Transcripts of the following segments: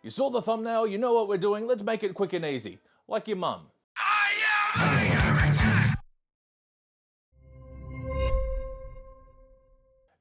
You saw the thumbnail, you know what we're doing, let's make it quick and easy. Like your mum.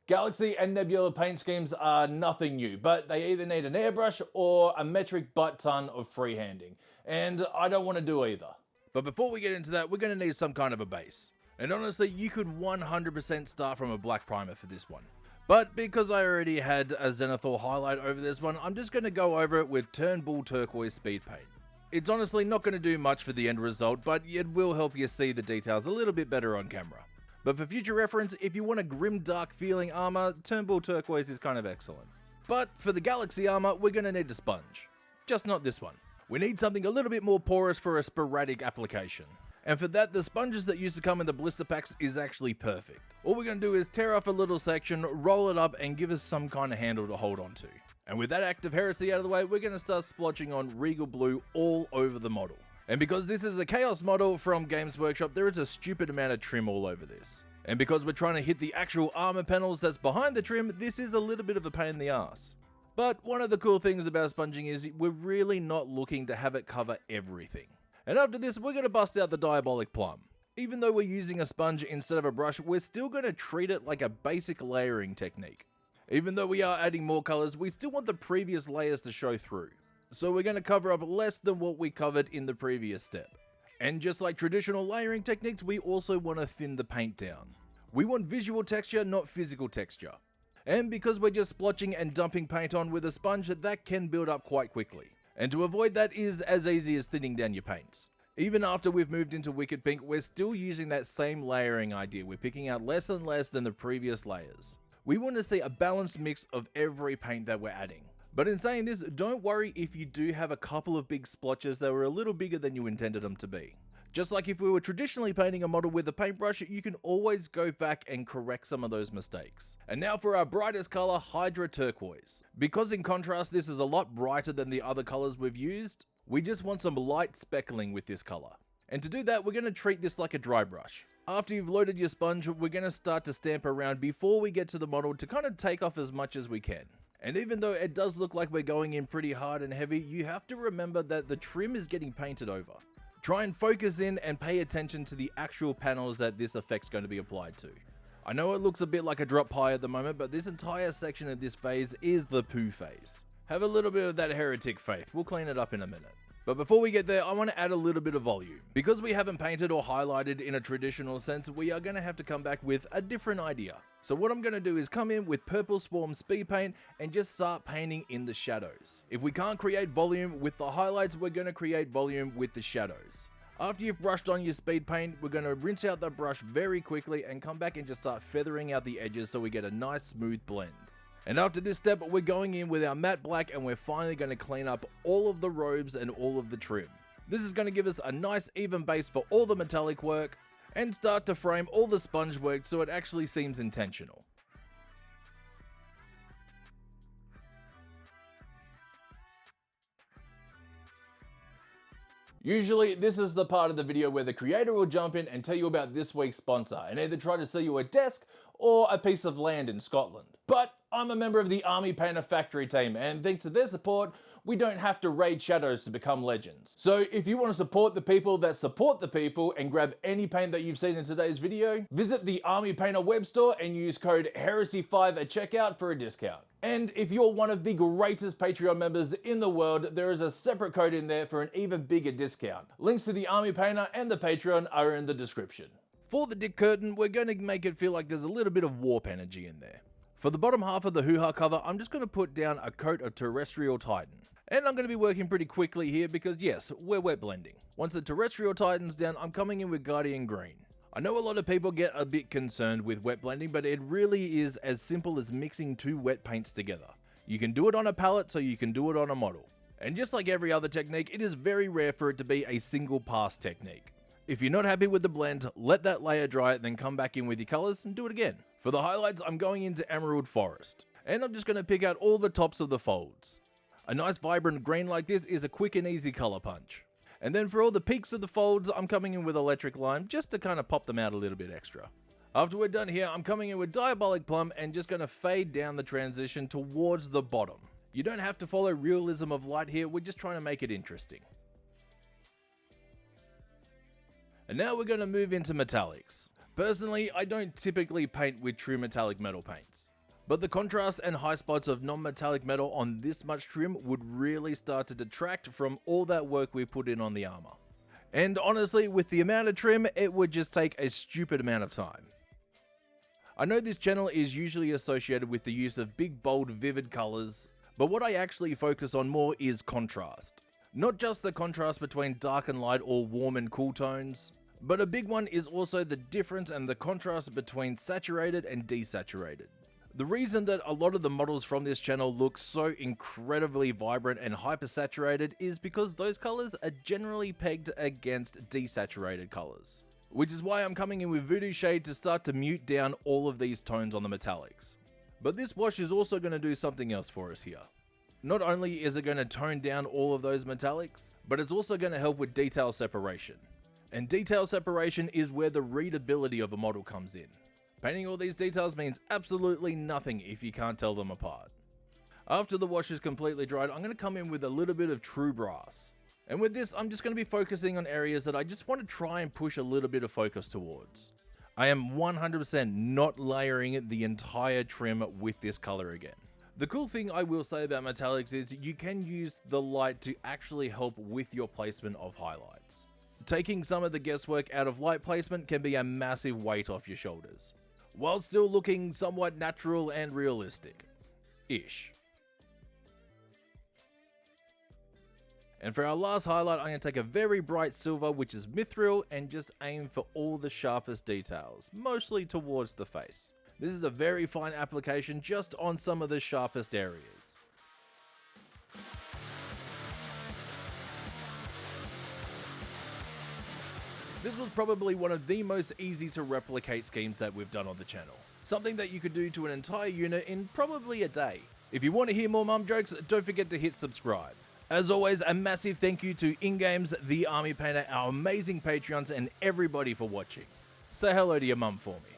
Galaxy and Nebula paint schemes are nothing new, but they either need an airbrush or a metric butt ton of freehanding, and I don't want to do either. But before we get into that, we're going to need some kind of a base. And honestly, you could 100% start from a black primer for this one. But because I already had a Zenithal highlight over this one, I'm just going to go over it with Terrestrial Turquoise speed paint. It's honestly not going to do much for the end result, but it will help you see the details a little bit better on camera. But for future reference, if you want a grim dark feeling armor, Terrestrial Turquoise is kind of excellent. But for the Galaxy armor, we're going to need a sponge. Just not this one. We need something a little bit more porous for a sporadic application. And for that, the sponges that used to come in the blister packs is actually perfect. All we're going to do is tear off a little section, roll it up, and give us some kind of handle to hold on to. And with that act of heresy out of the way, we're going to start splotching on Regal Blue all over the model. And because this is a Chaos model from Games Workshop, there is a stupid amount of trim all over this. And because we're trying to hit the actual armor panels that's behind the trim, this is a little bit of a pain in the ass. But one of the cool things about sponging is we're really not looking to have it cover everything. And after this, we're going to bust out the Diabolic Plum. Even though we're using a sponge instead of a brush, we're still going to treat it like a basic layering technique. Even though we are adding more colors, we still want the previous layers to show through. So we're going to cover up less than what we covered in the previous step. And just like traditional layering techniques, we also want to thin the paint down. We want visual texture, not physical texture. And because we're just splotching and dumping paint on with a sponge, that can build up quite quickly. And to avoid that is as easy as thinning down your paints. Even after we've moved into Wicked Pink, we're still using that same layering idea. We're picking out less and less than the previous layers. We want to see a balanced mix of every paint that we're adding. But in saying this, don't worry if you do have a couple of big splotches that were a little bigger than you intended them to be. Just like if we were traditionally painting a model with a paintbrush, you can always go back and correct some of those mistakes. And now for our brightest color, Hydra Turquoise. Because in contrast, this is a lot brighter than the other colors we've used, we just want some light speckling with this color. And to do that, we're going to treat this like a dry brush. After you've loaded your sponge, we're going to start to stamp around before we get to the model to kind of take off as much as we can. And even though it does look like we're going in pretty hard and heavy, you have to remember that the trim is getting painted over. Try and focus in and pay attention to the actual panels that this effect's going to be applied to. I know it looks a bit like a drop pie at the moment, but this entire section of this phase is the poo phase. Have a little bit of that heretic faith, we'll clean it up in a minute. But before we get there, I want to add a little bit of volume. Because we haven't painted or highlighted in a traditional sense, we are going to have to come back with a different idea. So what I'm going to do is come in with Purple Swarm speed paint and just start painting in the shadows. If we can't create volume with the highlights, we're going to create volume with the shadows. After you've brushed on your speed paint, we're going to rinse out the brush very quickly and come back and just start feathering out the edges so we get a nice smooth blend. And after this step, we're going in with our matte black and we're finally going to clean up all of the robes and all of the trim. This is going to give us a nice even base for all the metallic work and start to frame all the sponge work so it actually seems intentional. Usually, this is the part of the video where the creator will jump in and tell you about this week's sponsor and either try to sell you a desk or a piece of land in Scotland. But I'm a member of the Army Painter Factory team, and thanks to their support, we don't have to raid shadows to become legends. So if you want to support the people that support the people and grab any paint that you've seen in today's video, visit the Army Painter web store and use code HERESY5 at checkout for a discount. And if you're one of the greatest Patreon members in the world, there is a separate code in there for an even bigger discount. Links to the Army Painter and the Patreon are in the description. For the Dick Curtain, we're going to make it feel like there's a little bit of warp energy in there. For the bottom half of the hoo-ha cover, I'm just going to put down a coat of Terrestrial Titan. And I'm going to be working pretty quickly here because yes, we're wet blending. Once the Terrestrial Titan's down, I'm coming in with Guardian Green. I know a lot of people get a bit concerned with wet blending, but it really is as simple as mixing two wet paints together. You can do it on a palette, so you can do it on a model. And just like every other technique, it is very rare for it to be a single pass technique. If you're not happy with the blend, let that layer dry, then come back in with your colors and do it again. For the highlights, I'm going into Emerald Forest, and I'm just going to pick out all the tops of the folds. A nice vibrant green like this is a quick and easy color punch. And then for all the peaks of the folds, I'm coming in with Electric Lime just to kind of pop them out a little bit extra. After we're done here, I'm coming in with Diabolic Plum and just going to fade down the transition towards the bottom. You don't have to follow realism of light here, we're just trying to make it interesting. And now we're going to move into metallics. Personally, I don't typically paint with true metallic metal paints, but the contrast and high spots of non-metallic metal on this much trim would really start to detract from all that work we put in on the armor. And honestly, with the amount of trim, it would just take a stupid amount of time. I know this channel is usually associated with the use of big, bold, vivid colors, but what I actually focus on more is contrast. Not just the contrast between dark and light or warm and cool tones, but a big one is also the difference and the contrast between saturated and desaturated. The reason that a lot of the models from this channel look so incredibly vibrant and hypersaturated is because those colors are generally pegged against desaturated colors. Which is why I'm coming in with Voodoo Shade to start to mute down all of these tones on the metallics. But this wash is also going to do something else for us here. Not only is it going to tone down all of those metallics, but it's also going to help with detail separation. And detail separation is where the readability of a model comes in. Painting all these details means absolutely nothing if you can't tell them apart. After the wash is completely dried, I'm going to come in with a little bit of true brass. And with this, I'm just going to be focusing on areas that I just want to try and push a little bit of focus towards. I am 100% not layering the entire trim with this color again. The cool thing I will say about metallics is you can use the light to actually help with your placement of highlights. Taking some of the guesswork out of light placement can be a massive weight off your shoulders, while still looking somewhat natural and realistic-ish. And for our last highlight, I'm going to take a very bright silver, which is mithril, and just aim for all the sharpest details, mostly towards the face. This is a very fine application just on some of the sharpest areas. This was probably one of the most easy to replicate schemes that we've done on the channel. Something that you could do to an entire unit in probably a day. If you want to hear more mum jokes, don't forget to hit subscribe. As always, a massive thank you to InGames, The Army Painter, our amazing Patreons, and everybody for watching. Say hello to your mum for me.